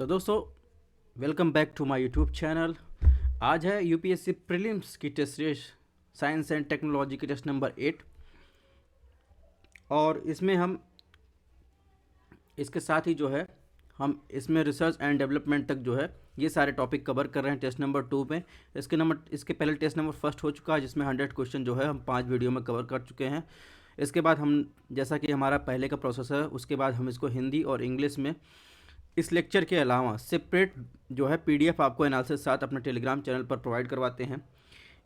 तो दोस्तों, welcome back to my YouTube channel. आज है यूपीएससी प्रीलिम्स की test series science and technology की टेस्ट नंबर 8। और इसमें हम इसके साथ ही जो है हम इसमें रिसर्च एंड डेवलपमेंट तक जो है ये सारे टॉपिक कवर कर रहे हैं टेस्ट नंबर 2 में। इसके पहले टेस्ट नंबर फर्स्ट हो चुका है, जिसमें 100 क्वेश्चन जो है हम 5 वीडियो में कवर कर चुके हैं। इसके बाद हम, जैसा कि हमारा पहले का प्रोसेस है, उसके बाद हम इसको हिंदी और इंग्लिश में इस लेक्चर के अलावा सेपरेट जो है पीडीएफ आपको एनालिसिस साथ अपने टेलीग्राम चैनल पर प्रोवाइड करवाते हैं।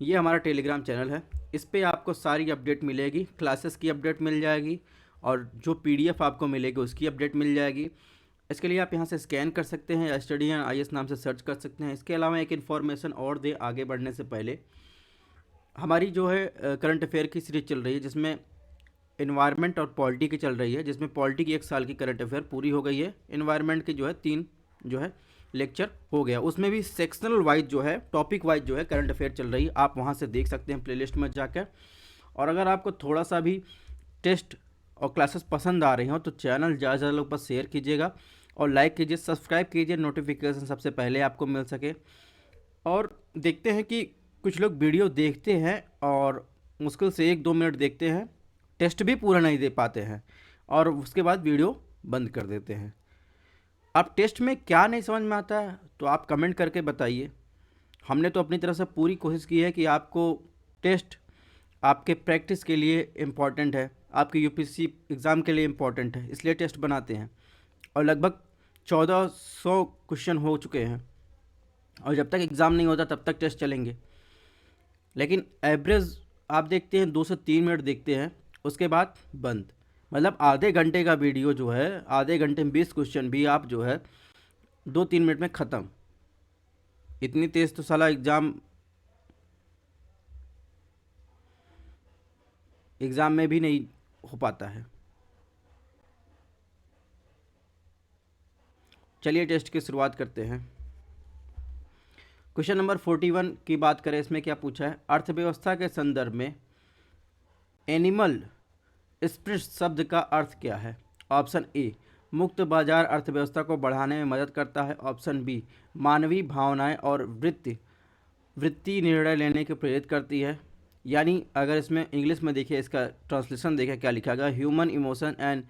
ये हमारा टेलीग्राम चैनल है, इस पर आपको सारी अपडेट मिलेगी, क्लासेस की अपडेट मिल जाएगी और जो पीडीएफ आपको मिलेगी उसकी अपडेट मिल जाएगी। इसके लिए आप यहाँ से स्कैन कर सकते हैं या स्टडी एंड आईएएस नाम से सर्च कर सकते हैं। इसके अलावा एक इन्फॉर्मेशन और दे आगे बढ़ने से पहले, हमारी जो है करंट अफेयर की सीरीज चल रही है, जिसमें इन्वायरमेंट और पॉलिटी की चल रही है, जिसमें पॉलिटी की 1 साल की करंट अफेयर पूरी हो गई है। इन्वायरमेंट की जो है 3 जो है लेक्चर हो गया, उसमें भी सेक्शनल वाइज जो है, टॉपिक वाइज जो है करंट अफेयर चल रही है। आप वहाँ से देख सकते हैं प्लेलिस्ट में जाकर। और अगर आपको थोड़ा सा भी टेस्ट और क्लासेस पसंद आ रही हो तो चैनल ज़्यादा से ज़्यादा लोग पर शेयर कीजिएगा और लाइक कीजिए, सब्सक्राइब कीजिए, नोटिफिकेशन सबसे पहले आपको मिल सके। और देखते हैं कि कुछ लोग वीडियो देखते हैं और मुश्किल से 1-2 मिनट देखते हैं, टेस्ट भी पूरा नहीं दे पाते हैं और उसके बाद वीडियो बंद कर देते हैं। आप टेस्ट में क्या नहीं समझ में आता है तो आप कमेंट करके बताइए। हमने तो अपनी तरफ से पूरी कोशिश की है कि आपको टेस्ट आपके प्रैक्टिस के लिए इम्पॉर्टेंट है, आपके यूपीएससी एग्ज़ाम के लिए इम्पॉर्टेंट है, इसलिए टेस्ट बनाते हैं। और लगभग 1400 क्वेश्चन हो चुके हैं और जब तक एग्ज़ाम नहीं होता तब तक टेस्ट चलेंगे। लेकिन एवरेज आप देखते हैं 2 से 3 मिनट देखते हैं, उसके बाद बंद। मतलब आधे घंटे का वीडियो जो है, आधे घंटे में 20 क्वेश्चन भी आप जो है 2-3 मिनट में ख़त्म। इतनी तेज़ तो साला एग्ज़ाम में भी नहीं हो पाता है। चलिए टेस्ट की शुरुआत करते हैं। क्वेश्चन नंबर 41 की बात करें, इसमें क्या पूछा है? अर्थव्यवस्था के संदर्भ में एनिमल स्पिरिट शब्द का अर्थ क्या है? ऑप्शन ए, मुक्त बाजार अर्थव्यवस्था को बढ़ाने में मदद करता है। ऑप्शन बी, मानवीय भावनाएं और वृत्ति निर्णय लेने को प्रेरित करती है। यानी अगर इसमें इंग्लिश में देखिए, इसका ट्रांसलेशन देखिए क्या लिखा गया, human emotion and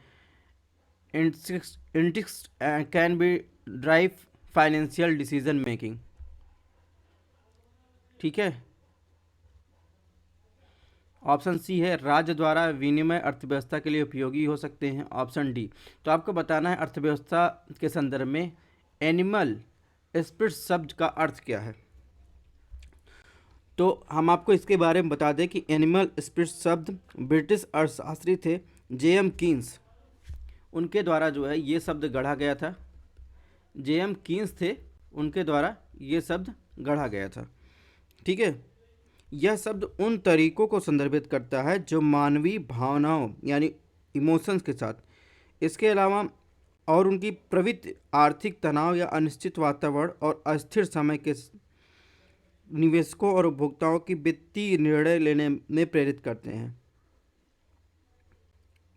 ethics can be drive financial decision making. ठीक है। ऑप्शन सी है, राज्य द्वारा विनिमय अर्थव्यवस्था के लिए उपयोगी हो सकते हैं। ऑप्शन डी, तो आपको बताना है अर्थव्यवस्था के संदर्भ में एनिमल स्पिरिट शब्द का अर्थ क्या है। तो हम आपको इसके बारे में बता दें कि एनिमल स्पिरिट शब्द ब्रिटिश अर्थशास्त्री थे जे.एम. कीन्स, उनके द्वारा जो है ये शब्द गढ़ा गया था। जे.एम. कीन्स थे, उनके द्वारा ये शब्द गढ़ा गया था। ठीक है। यह शब्द उन तरीकों को संदर्भित करता है जो मानवीय भावनाओं यानी इमोशंस के साथ, इसके अलावा और उनकी प्रवृत्ति आर्थिक तनाव या अनिश्चित वातावरण और अस्थिर समय के निवेशकों और उपभोक्ताओं की वित्तीय निर्णय लेने में प्रेरित करते हैं।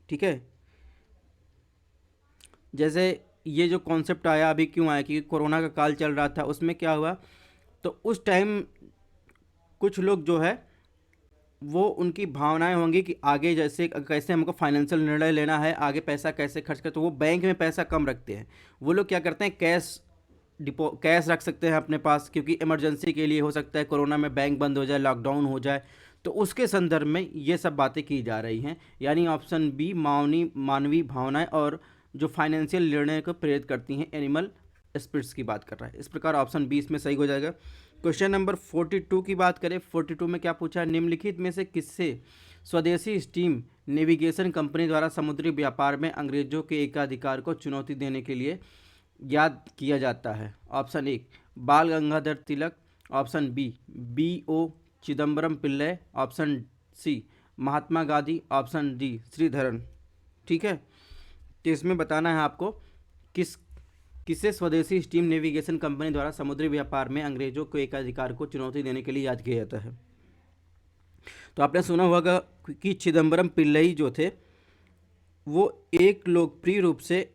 ठीक है। जैसे ये जो कॉन्सेप्ट आया, अभी क्यों आया, क्योंकि कोरोना का काल चल रहा था, उसमें क्या हुआ, तो उस टाइम कुछ लोग जो है वो उनकी भावनाएं होंगी कि आगे जैसे कैसे हमको फाइनेंशियल निर्णय लेना है, आगे पैसा कैसे खर्च कर, तो वो बैंक में पैसा कम रखते हैं। वो लोग क्या करते हैं, कैश रख सकते हैं अपने पास, क्योंकि इमरजेंसी के लिए हो सकता है कोरोना में बैंक बंद हो जाए, लॉकडाउन हो जाए, तो उसके संदर्भ में ये सब बातें की जा रही हैं। यानी ऑप्शन बी, मानवीय भावनाएं और जो फाइनेंशियल निर्णय को प्रेरित करती हैं, एनिमल स्पिरिट्स की बात कर रहा है। इस प्रकार ऑप्शन बी इसमें सही हो जाएगा। क्वेश्चन नंबर 42 की बात करें, 42 में क्या पूछा है? निम्नलिखित में से किससे स्वदेशी स्टीम नेविगेशन कंपनी द्वारा समुद्री व्यापार में अंग्रेजों के एकाधिकार को चुनौती देने के लिए याद किया जाता है? Option A, Bal Gangadhar Tilak. Option B O Chidambaram Pillai. Option C, Mahatma Gandhi. Option D, Sreedharan. ठीक है। तो इसमें बताना है आपको किसे स्वदेशी स्टीम नेविगेशन कंपनी द्वारा समुद्री व्यापार में अंग्रेजों के एकाधिकार को चुनौती देने के लिए याद किया जाता है। तो आपने सुना होगा कि चिदम्बरम पिल्लई जो थे वो एक लोकप्रिय रूप से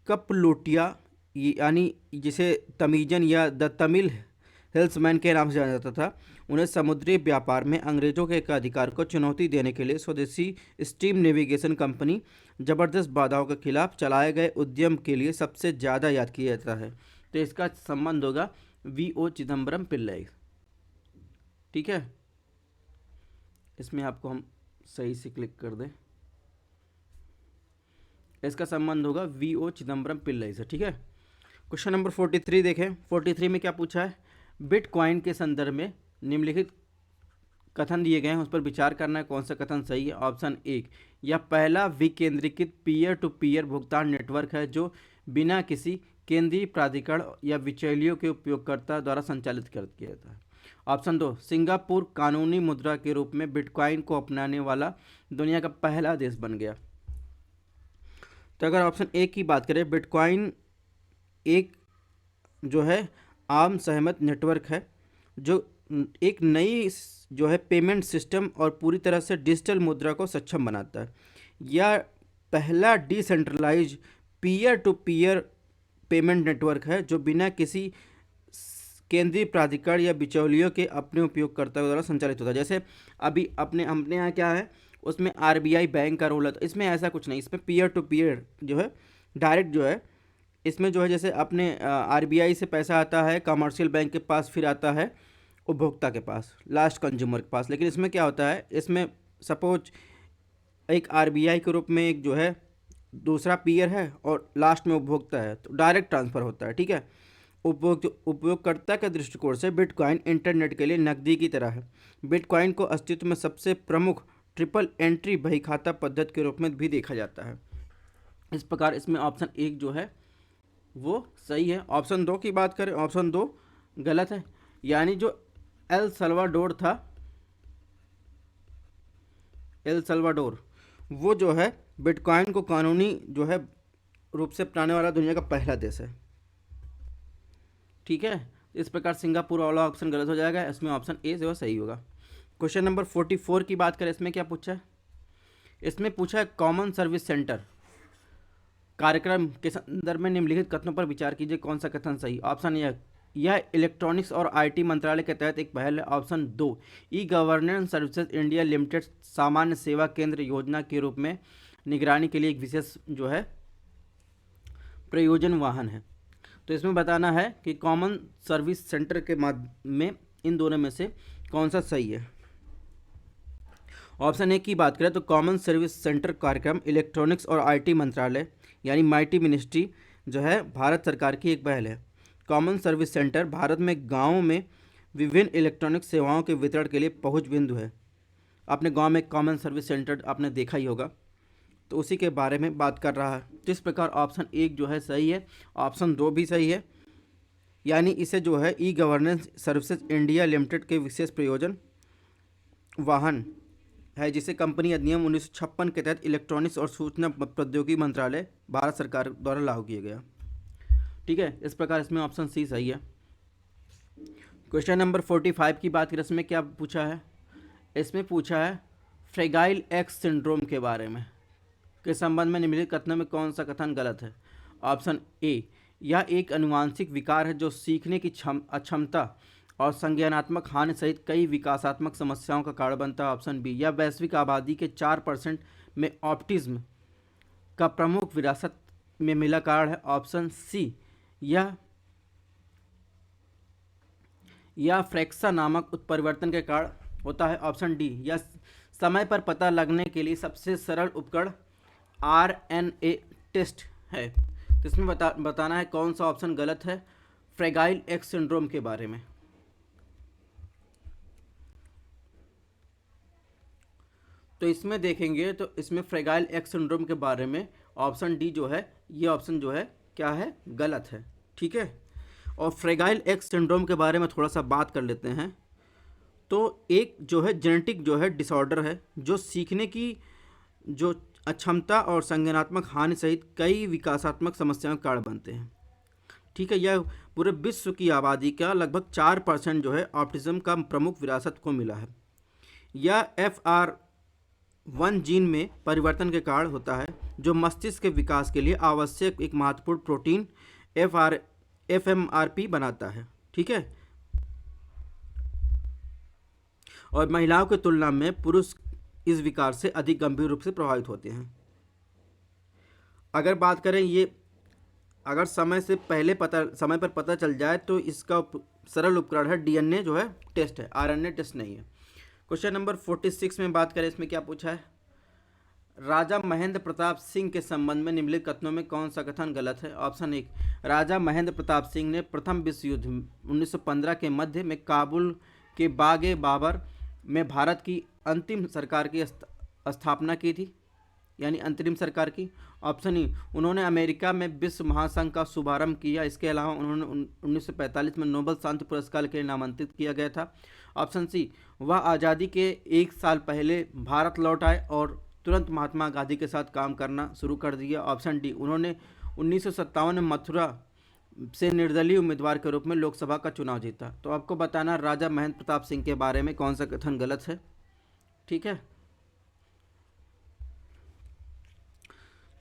कपलोटिया यानी जिसे तमीजन या द तमिल हेल्समैन के नाम से जाना जाता था, उन्हें समुद्री व्यापार में अंग्रेजों के अधिकार को चुनौती देने के लिए स्वदेशी स्टीम नेविगेशन कंपनी जबरदस्त बाधाओं के खिलाफ चलाए गए उद्यम के लिए सबसे ज़्यादा याद किया जाता है। तो इसका संबंध होगा V.O. चिदम्बरम पिल्लई। ठीक है, इसमें आपको हम सही से क्लिक कर दें, इसका संबंध होगा V.O. चिदम्बरम पिल्लई से। ठीक है, क्वेश्चन नंबर 43 देखें। 43 में क्या पूछा है, बिटकॉइन के संदर्भ में निम्नलिखित कथन दिए गए हैं, उस पर विचार करना है, कौन सा कथन सही है। ऑप्शन 1, यह पहला विकेंद्रीकृत पीयर टू पीयर भुगतान नेटवर्क है जो बिना किसी केंद्रीय प्राधिकरण या बिचौलियों के उपयोगकर्ता द्वारा संचालित किया जाता है। ऑप्शन 2, सिंगापुर कानूनी मुद्रा के रूप में बिटकॉइन को अपनाने वाला दुनिया का पहला देश बन गया। तो अगर ऑप्शन 1 की बात करें, बिटकॉइन एक जो है आम सहमत नेटवर्क है जो एक नई जो है पेमेंट सिस्टम और पूरी तरह से डिजिटल मुद्रा को सक्षम बनाता है। यह पहला decentralize peer to peer payment network है जो बिना किसी केंद्रीय प्राधिकरण या बिचौलियों के अपने उपयोगकर्ताओं द्वारा संचालित होता है। जैसे अभी अपने यहाँ क्या है, उसमें RBI बैंक का रोल है, तो इसमें ऐसा कुछ नहीं, इसमें पीयर टू पीयर जो है डायरेक्ट जो है, इसमें जो है जैसे अपने RBI से पैसा आता है कमर्शियल बैंक के पास, फिर आता है उपभोक्ता के पास, लास्ट कंज्यूमर के पास। लेकिन इसमें क्या होता है, इसमें सपोज एक RBI के रूप में एक जो है दूसरा पीयर है और लास्ट में उपभोक्ता है, तो डायरेक्ट ट्रांसफ़र होता है। ठीक है, उपयोगकर्ता के दृष्टिकोण से बिटकॉइन इंटरनेट के लिए नकदी की तरह है। बिटकॉइन को अस्तित्व में सबसे प्रमुख ट्रिपल एंट्री बहीखाता पद्धति के रूप में भी देखा जाता है। इस प्रकार इसमें ऑप्शन 1 जो है वो सही है। ऑप्शन 2 की बात करें, ऑप्शन 2 गलत है, यानी जो एल सल्वाडोर था, एल सल्वाडोर वो जो है बिटकॉइन को कानूनी जो है रूप से अपनाने वाला दुनिया का पहला देश है। ठीक है, इस प्रकार सिंगापुर वाला ऑप्शन गलत हो जाएगा, इसमें ऑप्शन ए जो है सही होगा। क्वेश्चन नंबर 44 की बात करें, इसमें क्या पूछा है, इसमें पूछा है कॉमन सर्विस सेंटर कार्यक्रम के संदर्भ में निम्नलिखित कथनों पर विचार कीजिए, कौन सा कथन सही। ऑप्शन यह इलेक्ट्रॉनिक्स और IT मंत्रालय के तहत एक पहल है। Option 2, e-governance services India limited सामान्य सेवा केंद्र योजना के रूप में निगरानी के लिए एक विशेष जो है प्रयोजन वाहन है। तो इसमें बताना है कि कॉमन सर्विस सेंटर के माध्यम में इन दोनों में से कौन सा सही है। ऑप्शन 1 की बात करें तो कॉमन सर्विस सेंटर कार्यक्रम इलेक्ट्रॉनिक्स और IT मंत्रालय यानी माइटी मिनिस्ट्री जो है भारत सरकार की एक पहल है। कॉमन सर्विस सेंटर भारत में गाँवों में विभिन्न इलेक्ट्रॉनिक सेवाओं के वितरण के लिए पहुंच बिंदु है। अपने गांव में कॉमन सर्विस सेंटर आपने देखा ही होगा, तो उसी के बारे में बात कर रहा है। तो इस प्रकार ऑप्शन 1 जो है सही है, ऑप्शन 2 भी सही है, यानी इसे जो है ई-गवर्नेंस सर्विसेज इंडिया लिमिटेड के विशेष प्रयोजन वाहन है, जिसे कंपनी अधिनियम 1956 के तहत इलेक्ट्रॉनिक्स और सूचना प्रौद्योगिकी मंत्रालय भारत सरकार द्वारा लागू किया गया। ठीक है, इस प्रकार इसमें ऑप्शन सी सही है। क्वेश्चन नंबर 45 की बात करें, इसमें क्या पूछा है, इसमें पूछा है फ्रेगाइल एक्स सिंड्रोम के बारे में के संबंध में निम्नलिखित कथनों में कौन सा कथन गलत है। ऑप्शन ए, यह एक अनुवांशिक विकार है जो सीखने की अक्षमता और संज्ञानात्मक हानि सहित कई विकासात्मक समस्याओं का कारण बनता है। ऑप्शन बी, यह वैश्विक आबादी के 4% में ऑटिज्म का प्रमुख विरासत में मिला कारण है। ऑप्शन सी, यह फ्रैक्सा नामक उत्परिवर्तन के कारण होता है। ऑप्शन डी, यह समय पर पता लगने के लिए सबसे सरल उपकरण RNA टेस्ट है। तो इसमें बताना है कौन सा ऑप्शन गलत है फ्रेगाइल एक्स सिंड्रोम के बारे में। तो इसमें देखेंगे तो इसमें फ्रेगाइल एक्स सिंड्रोम के बारे में ऑप्शन डी जो है, ये ऑप्शन जो है क्या है, गलत है। ठीक है, और फ्रेगाइल एक्स सिंड्रोम के बारे में थोड़ा सा बात कर लेते हैं। तो एक जो है जेनेटिक जो है डिसऑर्डर है जो सीखने की जो अक्षमता और संज्ञानात्मक हानि सहित कई विकासात्मक समस्याओं का कारण बनते हैं। ठीक है, यह पूरे विश्व की आबादी का लगभग 4% जो है ऑटिज्म का प्रमुख विरासत को मिला है। यह FR1 जीन में परिवर्तन के कारण होता है जो मस्तिष्क के विकास के लिए आवश्यक एक महत्वपूर्ण प्रोटीन FMRP बनाता है, ठीक है। और महिलाओं की तुलना में पुरुष इस विकार से अधिक गंभीर रूप से प्रभावित होते हैं। अगर बात करें ये, अगर समय पर पता चल जाए तो इसका सरल उपकरण है डीएनए जो है टेस्ट है, आरएनए टेस्ट नहीं है। क्वेश्चन नंबर 46 में बात करें, इसमें क्या पूछा है, राजा महेंद्र प्रताप सिंह के संबंध में निम्नलिखित कथनों में कौन सा कथन गलत है। ऑप्शन 1, राजा महेंद्र प्रताप सिंह ने प्रथम विश्व युद्ध 1915 के मध्य में काबुल के बागे बाबर में भारत की अंतिम सरकार की स्थापना की थी, यानी अंतरिम सरकार की। ऑप्शन ई, उन्होंने अमेरिका में विश्व महासंघ का शुभारंभ किया। इसके अलावा उन्होंने 1945 में नोबेल शांति पुरस्कार के लिए नामांकित किया गया था। ऑप्शन सी, वह आज़ादी के 1 साल पहले भारत लौट आए और तुरंत महात्मा गांधी के साथ काम करना शुरू कर दिया। ऑप्शन डी, उन्होंने 1957 में मथुरा से निर्दलीय उम्मीदवार के रूप में लोकसभा का चुनाव जीता। तो आपको बताना राजा महेंद्र प्रताप सिंह के बारे में कौन सा कथन गलत है, ठीक है।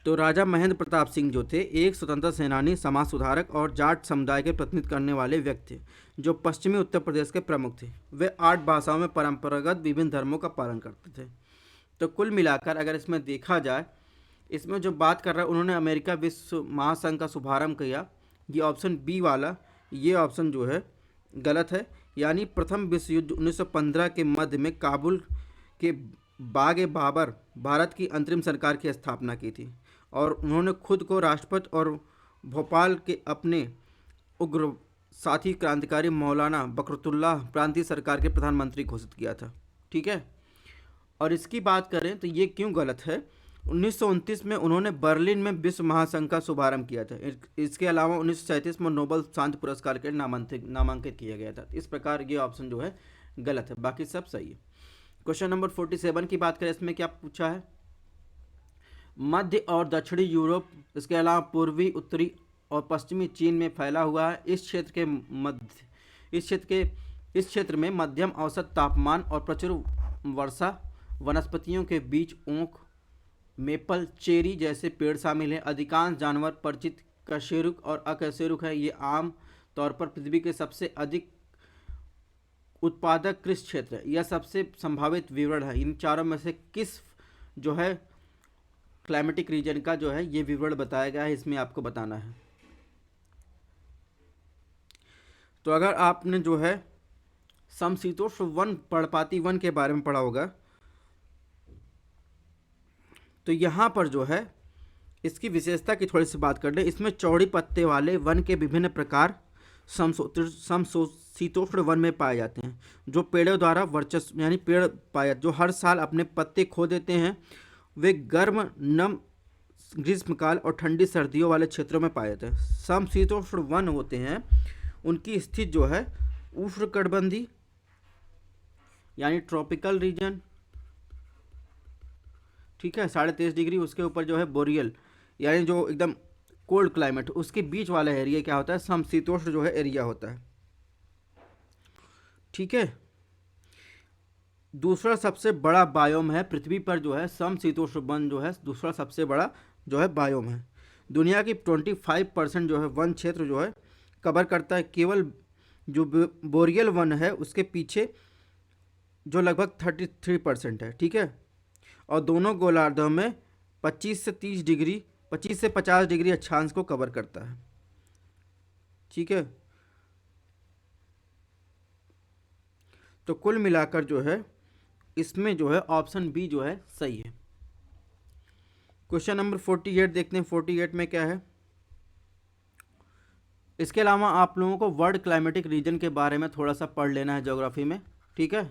तो राजा महेंद्र प्रताप सिंह जो थे एक स्वतंत्र सेनानी, समाज सुधारक और जाट समुदाय के प्रतिनिधित्व करने वाले व्यक्ति थे जो पश्चिमी उत्तर प्रदेश के प्रमुख थे। वे 8 भाषाओं में परंपरागत विभिन्न धर्मों का पालन करते थे। तो कुल मिलाकर अगर इसमें देखा जाए, इसमें जो बात कर रहा है उन्होंने अमेरिका विश्व महासंघ का शुभारंभ किया, ये ऑप्शन बी वाला, ये ऑप्शन जो है गलत है। यानी प्रथम विश्व युद्ध 1915 के मध्य में काबुल के बागे बाबर भारत की अंतरिम सरकार की स्थापना की थी और उन्होंने खुद को राष्ट्रपति और भोपाल के अपने उग्र साथी क्रांतिकारी मौलाना बकरतुल्लाह प्रांतीय सरकार के प्रधानमंत्री घोषित किया था, ठीक है। और इसकी बात करें तो ये क्यों गलत है, 1929 में उन्होंने बर्लिन में विश्व महासंघ का शुभारंभ किया था। इसके अलावा 1937 में नोबेल शांति पुरस्कार के लिए नामांकित किया गया था। इस प्रकार ये ऑप्शन जो है गलत है, बाकी सब सही है। क्वेश्चन नंबर 47 की बात करें, इसमें क्या पूछा है, मध्य और दक्षिणी यूरोप, इसके अलावा पूर्वी, उत्तरी और पश्चिमी चीन में फैला हुआ है। इस क्षेत्र में मध्यम औसत तापमान और प्रचुर वर्षा, वनस्पतियों के बीच ओक, मेपल, चेरी जैसे पेड़ शामिल हैं। अधिकांश जानवर परिचित कशेरुक और अकशेरुक है। ये आम तौर पर पृथ्वी के सबसे अधिक उत्पादक कृषि क्षेत्र है। यह सबसे संभावित विवरण है। इन चारों में से किस जो है क्लाइमेटिक रीजन का जो है ये विवरण बताया गया है, इसमें आपको बताना है। तो अगर आपने जो है समशीतोष्ण वन, पर्णपाती वन के बारे में पढ़ा होगा, तो यहाँ पर जो है इसकी विशेषता की थोड़ी सी बात कर लें। इसमें चौड़ी पत्ते वाले वन के विभिन्न प्रकार समशीतोष्ण वन में पाए जाते हैं, जो पेड़ों द्वारा वर्चस्व, यानी पेड़ पाए जो हर साल अपने पत्ते खो देते हैं। वे गर्म, नम ग्रीष्मकाल और ठंडी सर्दियों वाले क्षेत्रों में पाए जाते हैं। समशीतोष्ण वन होते हैं, उनकी स्थिति जो है उष्णकटिबंधीय यानी ट्रॉपिकल रीजन, ठीक है, 23.5 डिग्री, उसके ऊपर जो है बोरियल यानी जो एकदम कोल्ड क्लाइमेट, उसके बीच वाला एरिया क्या होता है, समशीतोष्ण जो है एरिया होता है, ठीक है। दूसरा सबसे बड़ा बायोम है पृथ्वी पर जो है समशीतोष्ण वन जो है दूसरा सबसे बड़ा जो है बायोम है। दुनिया की 25% जो है वन क्षेत्र जो है कवर करता है। केवल जो बोरियल वन है उसके पीछे जो लगभग 33% है, ठीक है। और दोनों गोलार्धों में 25 से 50 डिग्री अक्षांश को कवर करता है, ठीक है। तो कुल मिलाकर जो है इसमें जो है ऑप्शन बी जो है सही है। क्वेश्चन नंबर 48 देखते हैं, 48 में क्या है। इसके अलावा आप लोगों को वर्ल्ड क्लाइमेटिक रीजन के बारे में थोड़ा सा पढ़ लेना है ज्योग्राफी में, ठीक है।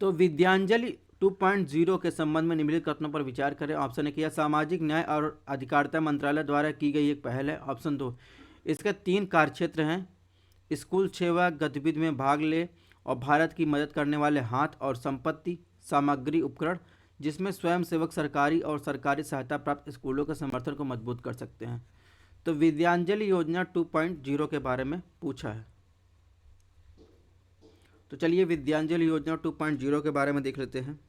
तो विद्यांजलि 2.0 के संबंध में निम्नलिखित कथनों पर विचार करें। ऑप्शन ए, यह सामाजिक न्याय और अधिकारिता मंत्रालय द्वारा की गई एक पहल है। ऑप्शन 2, इसके 3 कार्यक्षेत्र हैं, स्कूल सेवा गतिविधि में भाग ले और भारत की मदद करने वाले हाथ और संपत्ति सामग्री उपकरण, जिसमें स्वयंसेवक सरकारी और सरकारी सहायता प्राप्त स्कूलों के समर्थन को मजबूत कर सकते हैं। तो विद्यांजलि योजना 2.0 के बारे में पूछा है। तो चलिए विद्यांजलि योजना 2.0 के बारे में देख लेते हैं।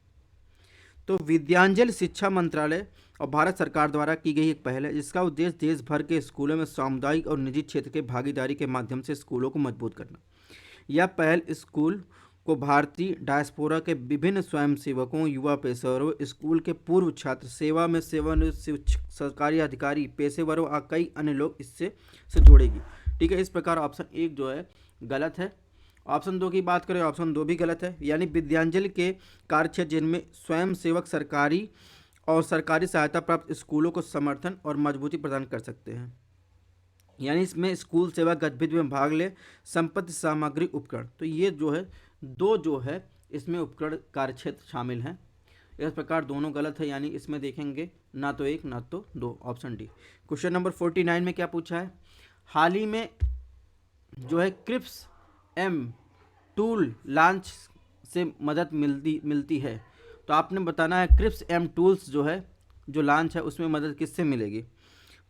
तो विद्यांजलि शिक्षा मंत्रालय और भारत सरकार द्वारा की गई एक पहल है जिसका उद्देश्य देश भर के स्कूलों में सामुदायिक और निजी क्षेत्र के भागीदारी के माध्यम से स्कूलों को मजबूत करना। यह पहल स्कूल को भारतीय डायस्पोरा के विभिन्न स्वयंसेवकों, युवा पेशेवरों, स्कूल के पूर्व छात्र, सेवा में सेवानिवृत्त शिक्षक, सरकारी अधिकारी, पेशेवरों और कई अन्य लोग इससे जोड़ेगी। ठीक है, इस प्रकार ऑप्शन 1 जो है गलत है। ऑप्शन 2 की बात करें, ऑप्शन 2 भी गलत है। यानी विद्यांजलि के कार्यक्षेत्र जिनमें स्वयं सेवक सरकारी और सरकारी सहायता प्राप्त स्कूलों को समर्थन और मजबूती प्रदान कर सकते हैं। यानी इसमें स्कूल सेवा गतिविधि में भाग ले, संपत्ति, सामग्री, उपकरण। तो ये जो है 2 जो है इसमें उपकरण कार्यक्षेत्र शामिल हैं। इस प्रकार दोनों गलत है, यानी इसमें देखेंगे ना तो 1 ना तो 2, ऑप्शन डी। क्वेश्चन नंबर 49 में क्या पूछा है? हाल ही में जो है क्रिप्स एम टूल लॉन्च से मदद मिलती है। तो आपने बताना है क्रिप्स एम टूल्स जो है जो लॉन्च है उसमें मदद किससे मिलेगी।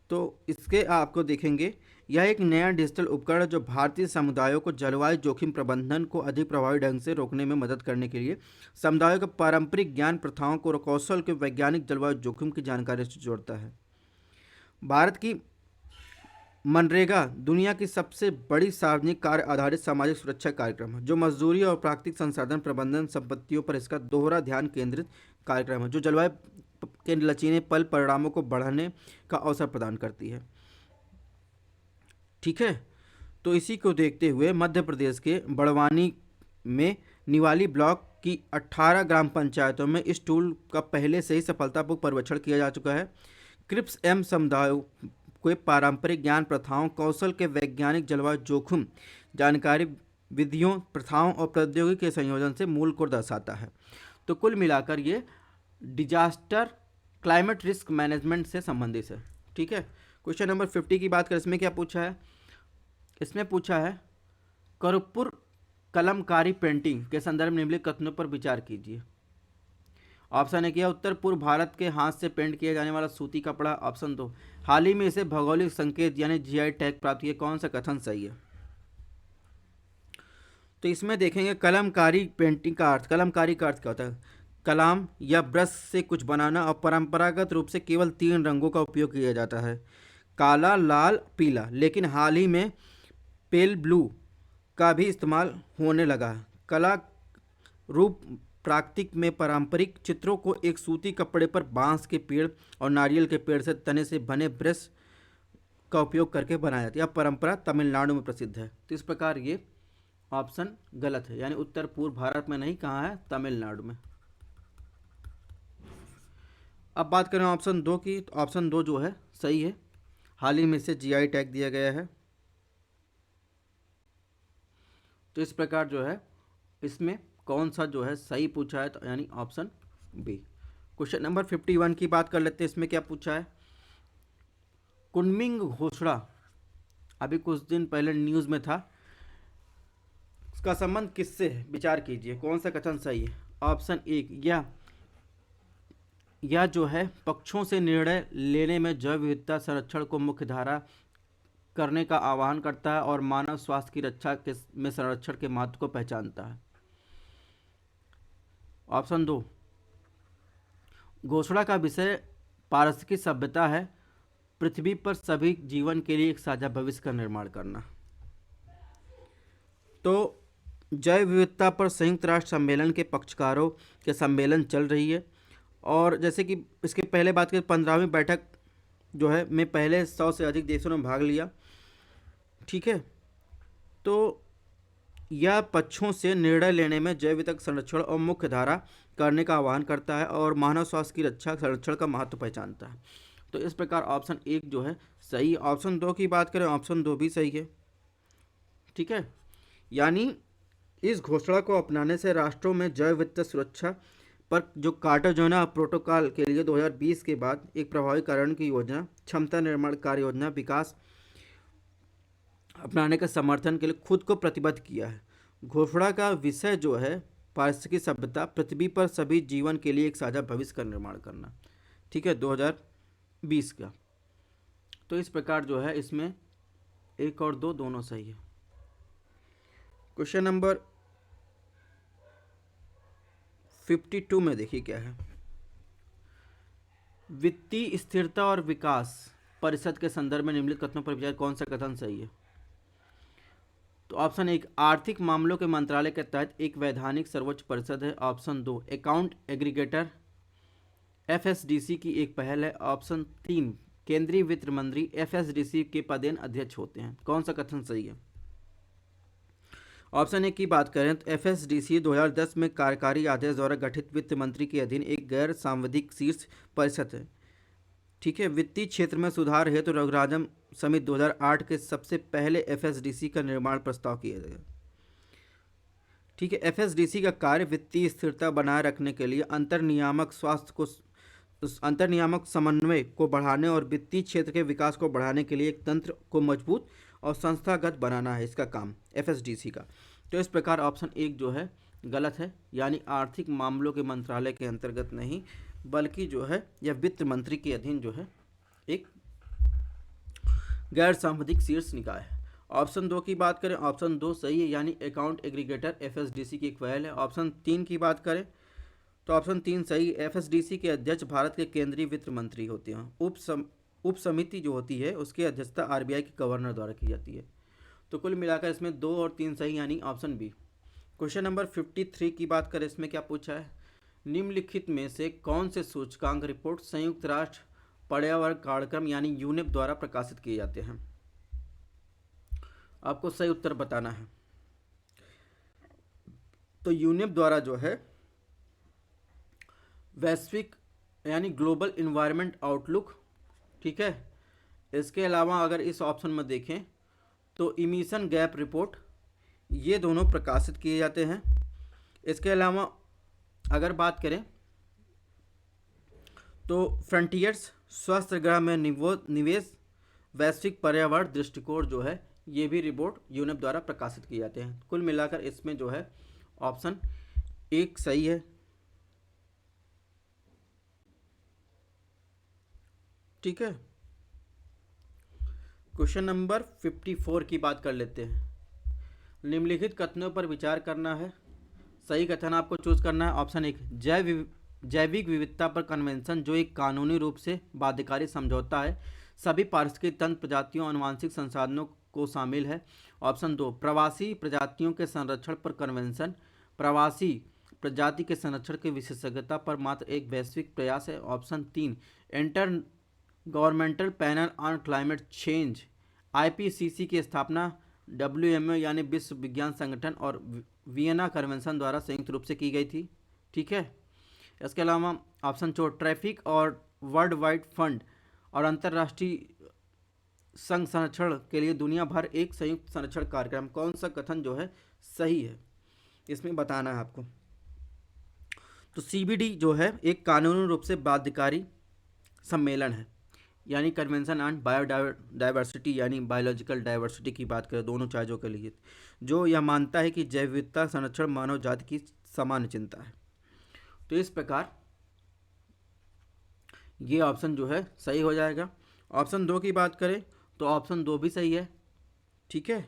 तो इसके आपको देखेंगे, यह एक नया डिजिटल उपकरण है जो भारतीय समुदायों को जलवायु जोखिम प्रबंधन को अधिक प्रभावी ढंग से रोकने में मदद करने के लिए समुदायों के पारंपरिक ज्ञान, प्रथाओं को और कौशल के वैज्ञानिक जलवायु जोखिम की जानकारी से जोड़ता है। भारत की मनरेगा दुनिया की सबसे बड़ी सार्वजनिक कार्य आधारित सामाजिक सुरक्षा कार्यक्रम है जो मजदूरी और प्राकृतिक संसाधन प्रबंधन संपत्तियों पर इसका दोहरा ध्यान केंद्रित कार्यक्रम है जो जलवायु के लचीले पल परिणामों को बढ़ाने का अवसर प्रदान करती है। ठीक है, तो इसी को देखते हुए मध्य प्रदेश के बड़वानी में निवाली ब्लॉक की 18 ग्राम पंचायतों में इस टूल का पहले से ही सफलतापूर्वक परीक्षण किया जा चुका है। क्रिप्स एम समुदायों को पारंपरिक ज्ञान, प्रथाओं, कौशल के वैज्ञानिक जलवायु जोखिम जानकारी, विधियों, प्रथाओं और प्रौद्योगिकी के संयोजन से मूल को दर्शाता है। तो कुल मिलाकर ये डिजास्टर क्लाइमेट रिस्क मैनेजमेंट से संबंधित है। ठीक है, क्वेश्चन नंबर 50 की बात करें, इसमें क्या पूछा है? इसमें पूछा है कर्पूर कलमकारी पेंटिंग के संदर्भ में निम्नलिखित कथनों पर विचार कीजिए। ऑप्शन 1 उत्तर पूर्व भारत के हाथ से पेंट किया जाने वाला सूती कपड़ा। ऑप्शन 2 हाल ही में इसे भौगोलिक संकेत यानी जीआई टैग प्राप्त किया। कौन सा कथन सही है? तो इसमें देखेंगे कलमकारी पेंटिंग का अर्थ, कलमकारी का अर्थ क्या होता है? कलाम या ब्रश से कुछ बनाना और परंपरागत रूप से केवल 3 रंगों का उपयोग किया जाता है, काला, लाल, पीला। लेकिन हाल ही में पेल ब्लू का भी इस्तेमाल होने लगा है। कला रूप प्राकृतिक में पारंपरिक चित्रों को एक सूती कपड़े पर बांस के पेड़ और नारियल के पेड़ से तने से बने ब्रश का उपयोग करके बनाया जाता है। यह परंपरा तमिलनाडु में प्रसिद्ध है। तो इस प्रकार ये ऑप्शन गलत है, यानी उत्तर पूर्व भारत में नहीं, कहाँ है? तमिलनाडु में। अब बात करें ऑप्शन 2 की, तो ऑप्शन 2 जो है सही है, हाल ही में इसे जीआई टैग दिया गया है। तो इस प्रकार जो है इसमें कौन सा जो है सही पूछा है? तो यानी ऑप्शन बी। क्वेश्चन नंबर 51 की बात कर लेते हैं, इसमें क्या पूछा है? कुनमिंग घोषणा अभी कुछ दिन पहले न्यूज़ में था, उसका संबंध किससे है? विचार कीजिए, कौन सा कथन सही है? ऑप्शन 1 यह जो है पक्षों से निर्णय लेने में जैव विविधता संरक्षण को मुख्य धारा करने का आह्वान करता है और मानव स्वास्थ्य की रक्षा में संरक्षण के महत्व को पहचानता है। ऑप्शन 2 घोषणा का विषय पारिस्थितिक सभ्यता है, पृथ्वी पर सभी जीवन के लिए एक साझा भविष्य का निर्माण करना। तो जैव विविधता पर संयुक्त राष्ट्र सम्मेलन के पक्षकारों के सम्मेलन चल रही है और जैसे कि इसके पहले बात करें 15वीं बैठक जो है में पहले 100 से अधिक देशों ने भाग लिया। ठीक है, तो यह पक्षों से निर्णय लेने में जैव विविधता संरक्षण और मुख्य धारा करने का आह्वान करता है और मानव स्वास्थ्य की रक्षा संरक्षण का महत्व पहचानता है। तो इस प्रकार ऑप्शन 1 जो है सही। ऑप्शन 2 की बात करें, ऑप्शन 2 भी सही है। ठीक है, यानी इस घोषणा को अपनाने से राष्ट्रों में जैव विविधता सुरक्षा पर जो कार्टागोना प्रोटोकॉल के लिए 2020 के बाद एक प्रभावी कार्यान्वयन की योजना, क्षमता निर्माण कार्य योजना विकास अपनाने का समर्थन के लिए खुद को प्रतिबद्ध किया है। घोषणा का विषय जो है पारिस्थितिक सभ्यता, पृथ्वी पर सभी जीवन के लिए एक साझा भविष्य का निर्माण करना। ठीक है, 2020 का। तो इस प्रकार जो है इसमें 1 और 2 दोनों सही है। क्वेश्चन नंबर 52 में देखिए क्या है। वित्तीय स्थिरता और विकास परिषद के संदर्भ में निम्नलिखित कथनों पर विचार, कौन सा कथन सही है? तो ऑप्शन एक, आर्थिक मामलों के मंत्रालय के तहत एक वैधानिक सर्वोच्च परिषद है। ऑप्शन दो, अकाउंट एग्रीगेटर एफएसडीसी की एक पहल है। ऑप्शन तीन, केंद्रीय वित्त मंत्री एफएसडीसी के पदेन अध्यक्ष होते हैं। कौन सा कथन सही है? ऑप्शन ए की बात करें तो एफएसडीसी 2010 में कार्यकारी आदेश द्वारा गठित वित्त मंत्री के अधीन एक गैर सांविधिक शीर्ष परिषद है। ठीक है, वित्तीय क्षेत्र में सुधार हेतु रघुराजन समिति 2008 के सबसे पहले एफएसडीसी का निर्माण प्रस्ताव किया गया। ठीक है, एफएसडीसी का कार्य वित्तीय स्थिरता बनाए रखने के लिए अंतर नियामक समन्वय को बढ़ाने और वित्तीय क्षेत्र के विकास को बढ़ाने के लिए एक तंत्र को मजबूत और संस्थागत बनाना है इसका काम एफएसडीसी का। तो इस प्रकार ऑप्शन एक जो है गलत है, यानी आर्थिक मामलों के मंत्रालय के अंतर्गत नहीं, बल्कि जो है यह वित्त मंत्री के अधीन जो है एक गैर सांविधिक शीर्ष निकाय है। ऑप्शन दो की बात करें, ऑप्शन दो सही है, यानी अकाउंट एग्रीगेटर एफएसडीसी की एक पहल है। ऑप्शन तीन की बात करें तो ऑप्शन तीन सही, एफएसडीसी के अध्यक्ष भारत के केंद्रीय वित्त मंत्री होते हैं। उप समिति जो होती है उसकी अध्यक्षता आरबीआई के गवर्नर द्वारा की जाती है। तो कुल मिलाकर इसमें दो और तीन सही, यानी ऑप्शन बी। क्वेश्चन नंबर 53 की बात करें, इसमें क्या पूछा है? निम्नलिखित में से कौन से सूचकांक रिपोर्ट संयुक्त राष्ट्र पर्यावरण कार्यक्रम यानी यूनेप द्वारा प्रकाशित किए जाते हैं? आपको सही उत्तर बताना है। तो यूनेप द्वारा जो है वैश्विक यानी ग्लोबल इन्वायरमेंट आउटलुक, ठीक है, इसके अलावा अगर इस ऑप्शन में देखें तो इमिशन गैप रिपोर्ट, ये दोनों प्रकाशित किए जाते हैं। इसके अलावा अगर बात करें तो फ्रंटियर्स स्वस्थ ग्रह में निवेश वैश्विक पर्यावरण दृष्टिकोण जो है ये भी रिपोर्ट यूनेप द्वारा प्रकाशित किए जाते हैं। कुल मिलाकर इसमें जो है ऑप्शन एक सही है। ठीक है, क्वेश्चन नंबर 54 की बात कर लेते हैं। निम्नलिखित कथनों पर विचार करना है, सही कथन आपको चूज करना है। ऑप्शन एक, जैविक विविधता पर कन्वेंशन जो एक कानूनी रूप से बाध्यकारी समझौता है, सभी पारिस्थितिक तंत्र प्रजातियों आनुवांशिक संसाधनों को शामिल है। ऑप्शन दो, प्रवासी प्रजातियों के संरक्षण पर कन्वेंशन प्रवासी प्रजाति के संरक्षण की विशेषज्ञता पर मात्र एक वैश्विक प्रयास है। ऑप्शन तीन, inter governmental panel on climate change IPCC की स्थापना डब्ल्यूएमओ यानी विश्व विज्ञान संगठन और वियना कन्वेंशन द्वारा संयुक्त रूप से की गई थी। ठीक है, इसके अलावा ऑप्शन चार, ट्रैफिक और वर्ल्ड वाइड फंड और अंतर्राष्ट्रीय संघ संरक्षण के लिए दुनिया भर एक संयुक्त संरक्षण कार्यक्रम। कौन सा कथन जो है सही है इसमें बताना है आपको। तो सीबीडी जो है एक कानूनी रूप से बाध्यकारी सम्मेलन है, यानी कन्वेंशन ऑन बायोडाइवर्सिटी यानी बायोलॉजिकल डाइवर्सिटी की बात करें दोनों चीज़ों के लिए, जो यह मानता है कि जैव विविधता संरक्षण मानव जाति की सामान्य चिंता है। तो इस प्रकार ये ऑप्शन जो है सही हो जाएगा। ऑप्शन दो की बात करें तो ऑप्शन दो भी सही है। ठीक है,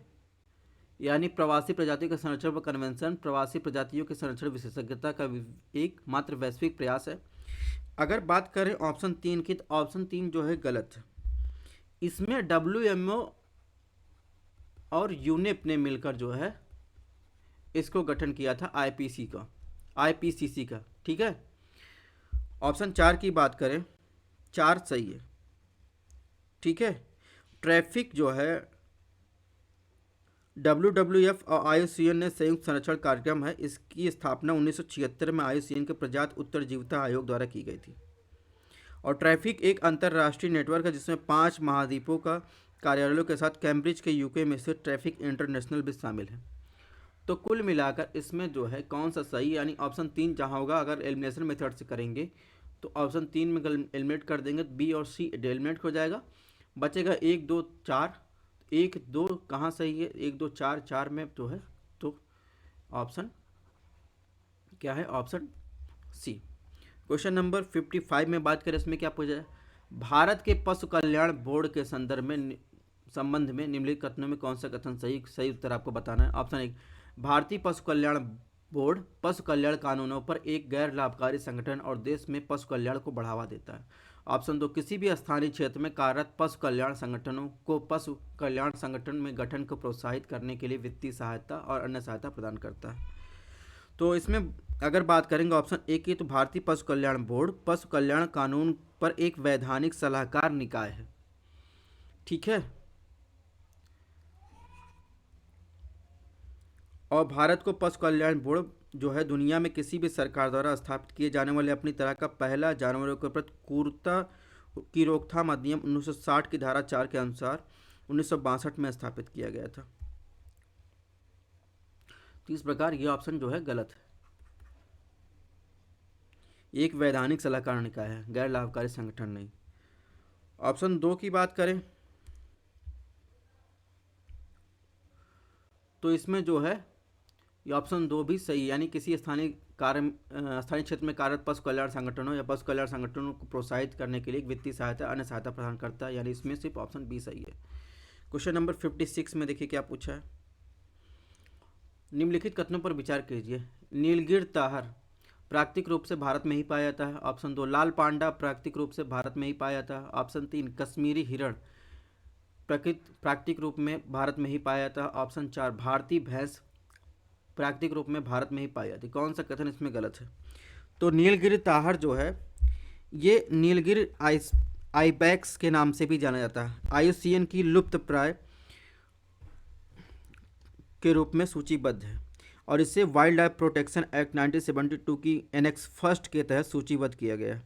यानी प्रवासी प्रजातियों के संरक्षण पर कन्वेंशन प्रवासी प्रजातियों के संरक्षण विशेषज्ञता का एक मात्र वैश्विक प्रयास है। अगर बात करें ऑप्शन तीन की तो ऑप्शन तीन जो है गलत है। इसमें डब्ल्यूएमओ और यूनेप ने मिलकर जो है इसको गठन किया था आईपीसीसी का। ठीक है, ऑप्शन चार की बात करें, चार सही है। ठीक है, ट्रैफिक जो है WWF और आईयूसीएन ने संयुक्त संरक्षण कार्यक्रम है, इसकी स्थापना 1976 में आईयूसीएन के प्रजाति उत्तरजीविता आयोग द्वारा की गई थी। और ट्रैफिक एक अंतर्राष्ट्रीय नेटवर्क है जिसमें 5 महाद्वीपों का कार्यालयों के साथ कैम्ब्रिज के यूके में स्थित ट्रैफिक इंटरनेशनल भी शामिल है। तो कुल मिलाकर इसमें जो है कौन सा सही, यानी ऑप्शन तीन जहाँ होगा, अगर एलिमिनेशन मेथड से करेंगे तो ऑप्शन तीन में एलिमिनेट कर देंगे तो बी और सी एलिमिनेट हो जाएगा, बचेगा 1 2 4। 1 2 कहाँ सही है, 1 2 4 4 में जो है तो ऑप्शन क्या है, ऑप्शन सी। क्वेश्चन नंबर 55 में बात करें, इसमें क्या पूछा है? भारत के पशु कल्याण बोर्ड के संबंध में निम्नलिखित कथनों में कौन सा कथन सही उत्तर आपको बताना है। ऑप्शन एक, भारतीय पशु कल्याण बोर्ड पशु कल्याण कानूनों पर एक गैर लाभकारी संगठन और देश में पशु कल्याण को बढ़ावा देता है। ऑप्शन 2, किसी भी स्थानीय क्षेत्र में कार्यरत पशु कल्याण संगठनों को पशु कल्याण संगठन में गठन को प्रोत्साहित करने के लिए वित्तीय सहायता और अन्य सहायता प्रदान करता है। तो इसमें अगर बात करेंगे ऑप्शन ए की, तो भारतीय पशु कल्याण बोर्ड पशु कल्याण कानून पर एक वैधानिक सलाहकार निकाय है। ठीक है, और भारत को पशु कल्याण बोर्ड जो है दुनिया में किसी भी सरकार द्वारा स्थापित किए जाने वाले अपनी तरह का पहला जानवरों के प्रति क्रूरता की रोकथाम अधिनियम 1960 की धारा 4 के अनुसार 1962 में स्थापित किया गया था। तो इस प्रकार यह ऑप्शन जो है गलत है। एक वैधानिक सलाहकार निकाय है, गैर लाभकारी संगठन नहीं। ऑप्शन 2 की बात करें तो इसमें जो है ये ऑप्शन 2 भी सही है, यानी किसी स्थानीय क्षेत्र में कार्यरत पशु कल्याण संगठनों या पशु कल्याण संगठनों को प्रोत्साहित करने के लिए वित्तीय सहायता अन्य सहायता प्रदान करता है, यानी इसमें सिर्फ ऑप्शन बी सही है। क्वेश्चन नंबर 56 में देखिए क्या पूछा है। निम्नलिखित कथनों पर विचार कीजिए। नीलगिर ताहर प्राकृतिक रूप से भारत में ही पाया जाता है। ऑप्शन 2, लाल पांडा प्राकृतिक रूप से भारत में ही पाया जाता है। ऑप्शन 3, कश्मीरी हिरण प्राकृतिक रूप में भारत में ही पाया जाता है। ऑप्शन 4, भारतीय भैंस प्राकृतिक रूप में भारत में ही पाई जाती है। कौन सा कथन इसमें गलत है? तो नीलगिरी ताहर जो है ये नीलगिरी आइबैक्स के नाम से भी जाना जाता है। IUCN की लुप्त प्राय के रूप में सूचीबद्ध है और इसे वाइल्ड लाइफ प्रोटेक्शन एक्ट 1972 की एनेक्स फर्स्ट के तहत सूचीबद्ध किया गया है।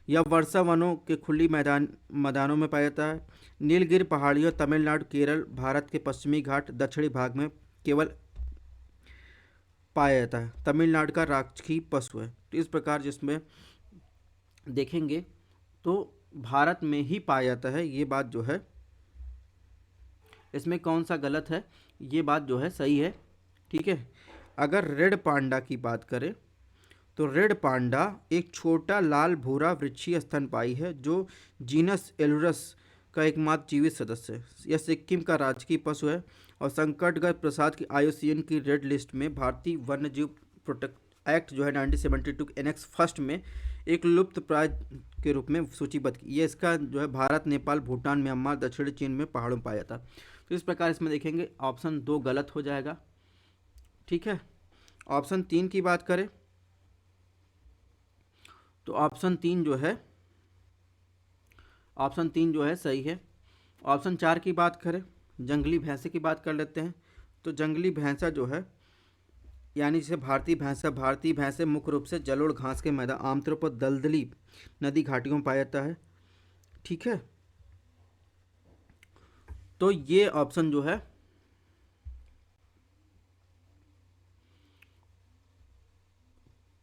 यह वर्षा वनों के खुली मैदानों में पाया जाता है। नीलगिरी पहाड़ियों तमिलनाडु, केरल, भारत के पश्चिमी घाट, दक्षिणी भाग में केवल पाया जाता है। तमिलनाडु का राजकीय पशु है। तो इस प्रकार जिसमें देखेंगे तो भारत में ही पाया जाता है, ये बात जो है इसमें कौन सा गलत है, ये बात जो है सही है। ठीक है, अगर रेड पांडा की बात करें तो रेड पांडा एक छोटा लाल भूरा वृक्षीय स्तनपायी है जो जीनस एलुरस का एकमात्र जीवित सदस्य है। यह सिक्किम का राजकीय पशु है और संकटग्रस्त प्रसाद की IUCN की रेड लिस्ट में भारतीय वन्यजीव प्रोटेक्ट एक्ट जो है 1972 एनेक्स फर्स्ट में एक लुप्त प्राय के रूप में सूचीबद्ध की। ये इसका जो है भारत, नेपाल, भूटान, म्यांमार, दक्षिणी चीन में पहाड़ों में पाया जाता है। तो इस प्रकार इसमें देखेंगे ऑप्शन 2 गलत हो जाएगा। ठीक है, ऑप्शन 3 की बात करें तो ऑप्शन 3 जो है सही है। ऑप्शन 4 की बात करें, जंगली भैंसे की बात कर लेते हैं। तो जंगली भैंसा जो है यानी जिसे भारतीय भैंसे मुख्य रूप से जलोढ़ घास के मैदान, आमतौर पर दलदली नदी घाटियों में पाया जाता है। ठीक है, तो ये ऑप्शन जो है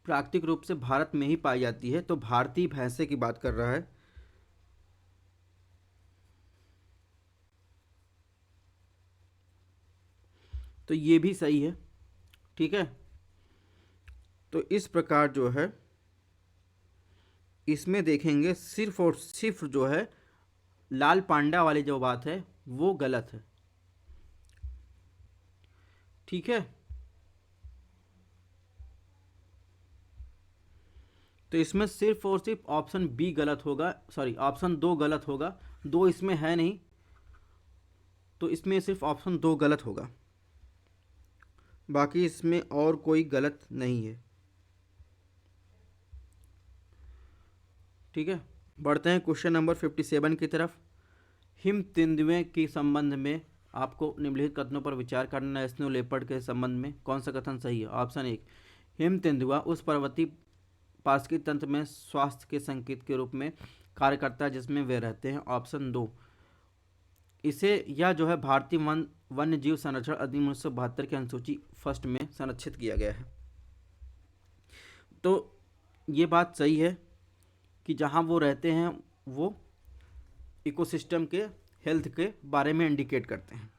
प्राकृतिक रूप से भारत में ही पाई जाती है, तो भारतीय भैंसे की बात कर रहा है। तो ये भी सही है। ठीक है, तो इस प्रकार जो है इसमें देखेंगे सिर्फ और सिर्फ जो है लाल पांडा वाली जो बात है वो गलत है। ठीक है, तो इसमें सिर्फ और सिर्फ ऑप्शन बी गलत होगा, सॉरी ऑप्शन 2 गलत होगा। 2 इसमें है नहीं, तो इसमें सिर्फ ऑप्शन 2 गलत होगा, बाकी इसमें और कोई गलत नहीं है। ठीक है, बढ़ते हैं क्वेश्चन नंबर 57 की तरफ। हिम तेंदुए के संबंध में आपको निम्नलिखित कथनों पर विचार करना है। स्नो लेपर्ड के संबंध में कौन सा कथन सही है? ऑप्शन 1, हिम तेंदुआ उस पर्वतीय पार्श्विक तंत्र में स्वास्थ्य के संकेत के रूप में कार्य करता है जिसमें वे रहते हैं। ऑप्शन 2, इसे यह जो है भारतीय वन्य जीव संरक्षण अधिनियम 1972 के अनुसूची फर्स्ट में संरक्षित किया गया है। तो ये बात सही है कि जहाँ वो रहते हैं वो इकोसिस्टम के हेल्थ के बारे में इंडिकेट करते हैं।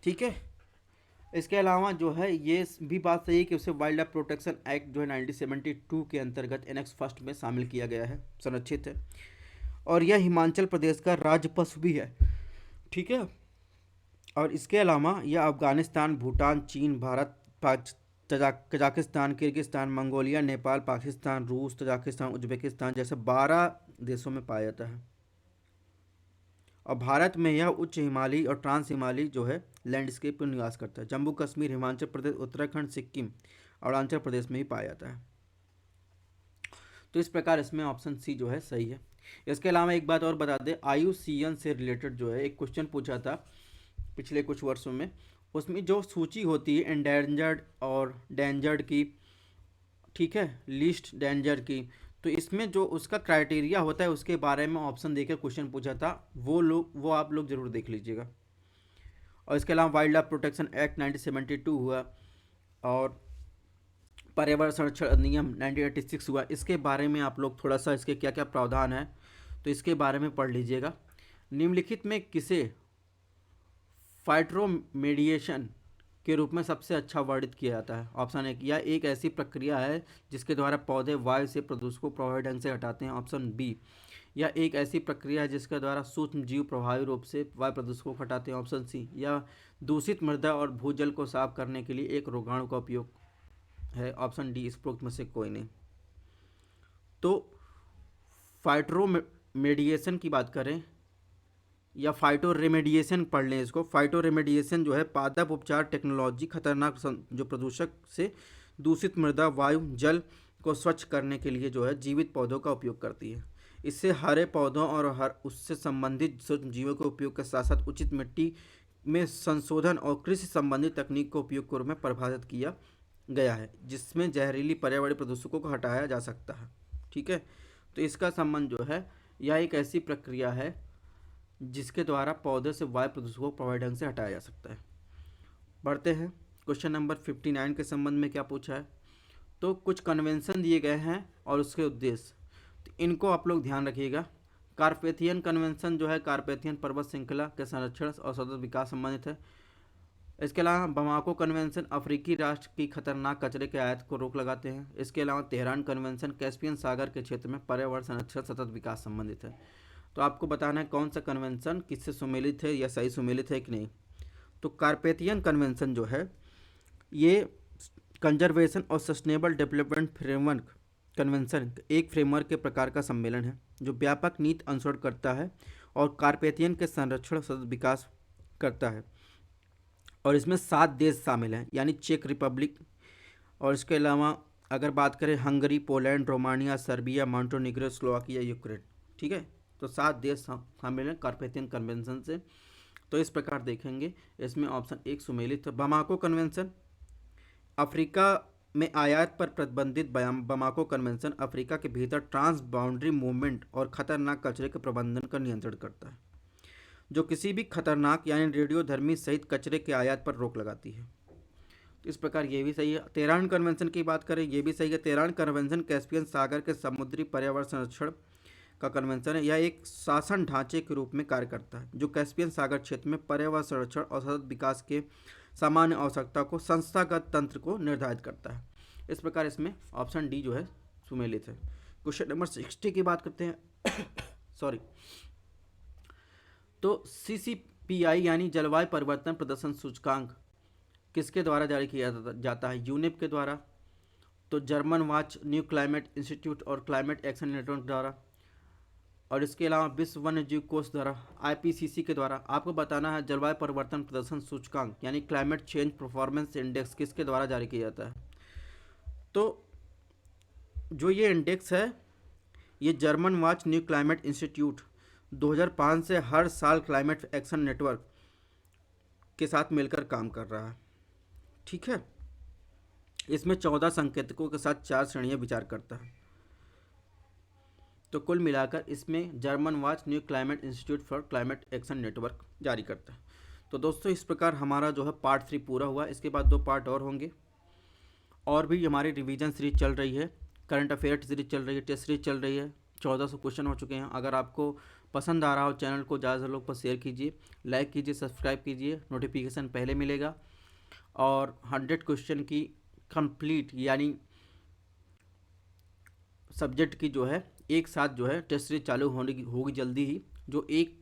ठीक है, इसके अलावा जो है ये भी बात सही है कि उसे वाइल्ड लाइफ प्रोटेक्शन एक्ट जो है 1972 के अंतर्गत एनेक्स फर्स्ट में शामिल किया गया है, संरक्षित है, और यह हिमाचल प्रदेश का राज्य पशु भी है। ठीक है, और इसके अलावा यह अफगानिस्तान, भूटान, चीन, Bharat, Kazakhstan, Kyrgyzstan, Mongolia, Nepal, Pakistan, रूस, तजाकिस्तान, उज्बेकिस्तान जैसे 12 देशों में पाया जाता है। और भारत में यह उच्च हिमालयी और ट्रांस हिमालयी जो है लैंडस्केप पर निवास करता है। जम्मू कश्मीर, हिमाचल प्रदेश, उत्तराखंड, सिक्किम और अरुणाचल प्रदेश में ही पाया जाता है। तो इस प्रकार इसमें ऑप्शन सी जो है सही है। इसके अलावा एक बात और बता दें, IUCN से रिलेटेड जो है एक क्वेश्चन पूछा था पिछले कुछ वर्षों में। उसमें जो सूची होती है एंडेंजर्ड और डेंजर्ड की, ठीक है, लिस्ट डेंजर की, तो इसमें जो उसका क्राइटेरिया होता है उसके बारे में ऑप्शन देकर क्वेश्चन पूछा था। वो आप लोग जरूर देख लीजिएगा। और इसके अलावा वाइल्ड लाइफ प्रोटेक्शन एक्ट 1972 हुआ और पर्यावरण संरक्षण अधिनियम 1986 हुआ। इसके बारे में आप लोग थोड़ा सा इसके क्या क्या प्रावधान है तो इसके बारे में पढ़ लीजिएगा। निम्नलिखित में किसे फाइटोमेडिएशन के रूप में सबसे अच्छा वर्णित किया जाता है? ऑप्शन ए, यह एक ऐसी प्रक्रिया है जिसके द्वारा पौधे वायु से प्रदूषकों को प्रभावी ढंग से हटाते हैं। ऑप्शन बी, यह एक ऐसी प्रक्रिया है जिसके द्वारा सूक्ष्म जीव प्रभावी रूप से वायु प्रदूषकों को हटाते हैं। ऑप्शन सी, यह दूषित मृदा और भूजल को साफ करने के लिए एक रोगाणु का उपयोग है। ऑप्शन डी, इस उपरोक्त में से कोई नहीं। तो फाइटोमेडिएशन की बात करें या फाइटो रेमेडिएशन पढ़ लें इसको। फाइटो रेमेडिएशन जो है पादप उपचार टेक्नोलॉजी खतरनाक जो प्रदूषक से दूषित मृदा, वायु, जल को स्वच्छ करने के लिए जो है जीवित पौधों का उपयोग करती है। इससे हरे पौधों और हर उससे संबंधित सूक्ष्म जीवों के उपयोग के साथ साथ उचित मिट्टी में संशोधन और कृषि संबंधित तकनीक को उपयोग के रूप में परिभाषित किया गया है, जिसमें जहरीली पर्यावरणीय प्रदूषकों को हटाया जा सकता है। ठीक है, तो इसका संबंध जो है यह एक ऐसी प्रक्रिया है जिसके द्वारा पौधे से वायु प्रदूषकों को प्रभावी ढंग से हटाया जा सकता है। बढ़ते हैं क्वेश्चन नंबर 59 के संबंध में क्या पूछा है। तो कुछ कन्वेंशन दिए गए हैं और उसके उद्देश्य, तो इनको आप लोग ध्यान रखिएगा। कारपेथियन कन्वेंशन जो है कारपेथियन पर्वत श्रृंखला के संरक्षण और सतत विकास संबंधित है। इसके अलावा बमाको कन्वेंशन अफ्रीकी राष्ट्र की खतरनाक कचरे के आयात को रोक लगाते हैं। इसके अलावा तेहरान कन्वेंशन कैस्पियन सागर के क्षेत्र में पर्यावरण संरक्षण सतत विकास संबंधित है। तो आपको बताना है कौन सा कन्वेंशन किससे सुमेलित है या सही सुमेलित है कि नहीं। तो कारपेथियन कन्वेंशन जो है ये कंजर्वेशन और सस्टेनेबल डेवलपमेंट फ्रेमवर्क कन्वेंशन एक फ्रेमवर्क के प्रकार का सम्मेलन है जो व्यापक नीति अनुसरण करता है और कारपेथियन के संरक्षण सतत विकास करता है। और इसमें 7 देश शामिल हैं, यानी चेक रिपब्लिक, और इसके अलावा अगर बात करें Hungary, Poland, Romania, Serbia, Montenegro, Slovakia, Ukraine. ठीक है, तो 7 देश शामिल हैं कारपेथियन कन्वेंशन से। तो इस प्रकार देखेंगे इसमें ऑप्शन एक सुमेलित है। बमाको कन्वेंशन अफ्रीका में आयात पर प्रतिबंधित बमाको कन्वेंशन अफ्रीका के भीतर ट्रांस बाउंड्री मूवमेंट और खतरनाक कचरे के प्रबंधन का नियंत्रण करता है, जो किसी भी खतरनाक यानी रेडियोधर्मी सहित कचरे के आयात पर रोक लगाती है। तो इस प्रकार ये भी सही है। तेहरान कन्वेंशन की बात करें ये भी सही है। तेहरान कन्वेंशन कैस्पियन सागर के समुद्री पर्यावरण संरक्षण का कन्वेंशन है। यह एक शासन ढांचे के रूप में कार्य करता है जो कैस्पियन सागर क्षेत्र में पर्यावरण संरक्षण और सतत विकास के सामान्य आवश्यकता को संस्थागत तंत्र को निर्धारित करता है। इस प्रकार इसमें ऑप्शन डी जो है सुमेलित है। क्वेश्चन नंबर 60 की बात करते हैं सॉरी। तो CCPI यानी जलवायु परिवर्तन प्रदर्शन सूचकांक किसके द्वारा जारी किया जाता है? यूनिप के द्वारा, तो German watch, new climate institute और क्लाइमेट एक्शन नेटवर्क द्वारा, और इसके अलावा विश्व वन्य जीव कोष द्वारा IPCC के द्वारा। आपको बताना है जलवायु परिवर्तन प्रदर्शन सूचकांक यानी क्लाइमेट चेंज परफॉर्मेंस इंडेक्स किसके द्वारा जारी किया जाता है? तो जो ये इंडेक्स है ये German watch, new climate institute 2005 से हर साल क्लाइमेट एक्शन नेटवर्क के साथ मिलकर काम कर रहा है। ठीक है, इसमें 14 संकेतकों के साथ 4 श्रेणियां विचार करता है। तो कुल मिलाकर इसमें German watch, new climate institute for climate action network जारी करता है। तो दोस्तों इस प्रकार हमारा जो है पार्ट 3 पूरा हुआ। इसके बाद 2 पार्ट और होंगे, और भी हमारी रिवीजन सीरीज चल रही है, करंट अफेयर सीरीज चल रही है, टेस्ट सीरीज चल रही है। 1400 क्वेश्चन हो चुके हैं। अगर आपको पसंद आ रहा हो चैनल को ज़्यादा से लोग पर शेयर कीजिए, लाइक कीजिए, सब्सक्राइब कीजिए, नोटिफिकेशन पहले मिलेगा। और 100 क्वेश्चन की कंप्लीट यानी सब्जेक्ट की जो है एक साथ जो है टेस्ट सीरीज चालू होगी जल्दी ही। जो एक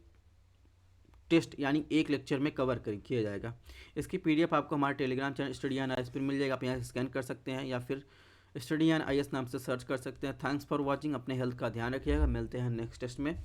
टेस्ट यानी एक लेक्चर में कवर किया जाएगा। इसकी पीडीएफ आपको हमारे Telegram channel study on IAS पर मिल जाएगा, आप यहाँ से स्कैन कर सकते हैं या फिर स्टडी ऑन आईएएस नाम से सर्च कर सकते हैं। थैंक्स फॉर वॉचिंग, अपने हेल्थ का ध्यान रखिएगा, मिलते हैं नेक्स्ट टेस्ट में।